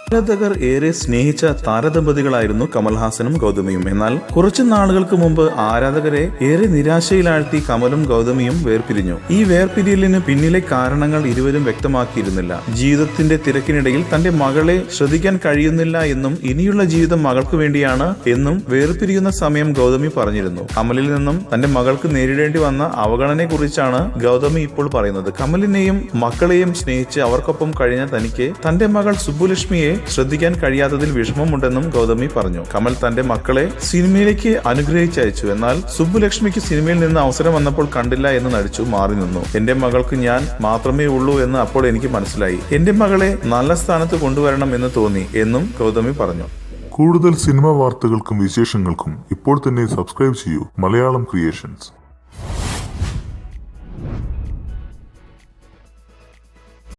ആരാധകർ ഏറെ സ്നേഹിച്ച താരദമ്പതികളായിരുന്നു കമൽഹാസനും ഗൗതമിയും. എന്നാൽ കുറച്ചു നാളുകൾക്ക് മുമ്പ് ആരാധകരെ ഏറെ നിരാശയിലാഴ്ത്തി കമലും ഗൗതമിയും വേർപിരിഞ്ഞു. ഈ വേർപിരിയലിന് പിന്നിലെ കാരണങ്ങൾ ഇരുവരും വ്യക്തമാക്കിയിരുന്നില്ല. ജീവിതത്തിന്റെ തിരക്കിനിടയിൽ തന്റെ മകളെ ശ്രദ്ധിക്കാൻ കഴിയുന്നില്ല എന്നും ഇനിയുള്ള ജീവിതം മകൾക്ക് വേണ്ടിയാണ് എന്നും വേർപിരിയുന്ന സമയം ഗൗതമി പറഞ്ഞിരുന്നു. കമലിൽ നിന്നും തന്റെ മകൾക്ക് നേരിടേണ്ടി വന്ന അവഗണനയെ കുറിച്ചാണ് ഗൗതമി ഇപ്പോൾ പറയുന്നത്. കമലിനെയും മക്കളെയും സ്നേഹിച്ച് അവർക്കൊപ്പം കഴിഞ്ഞ തനിക്ക് തന്റെ മകൾ സുബ്ബുലക്ഷ്മിയെ ശ്രദ്ധിക്കാൻ കഴിയാത്തതിൽ വിഷമമുണ്ടെന്നും ഗൗതമി പറഞ്ഞു. കമൽ തന്റെ മക്കളെ സിനിമയിലേക്ക് അനുഗ്രഹിച്ചയച്ചു. എന്നാൽ സുബ്ബുലക്ഷ്മിക്ക് സിനിമയിൽ നിന്ന് അവസരം വന്നപ്പോൾ കണ്ടില്ല എന്ന് നടിച്ചു മാറി നിന്നു. എന്റെ മകൾക്ക് ഞാൻ മാത്രമേ ഉള്ളൂ എന്ന് അപ്പോൾ എനിക്ക് മനസ്സിലായി. എന്റെ മകളെ നല്ല സ്ഥാനത്ത് കൊണ്ടുവരണം എന്ന് തോന്നി എന്നും ഗൗതമി പറഞ്ഞു. കൂടുതൽ സിനിമാ വാർത്തകൾക്കും വിശേഷങ്ങൾക്കും ഇപ്പോൾ തന്നെ സബ്സ്ക്രൈബ് ചെയ്യൂ മലയാളം ക്രിയേഷൻസ്.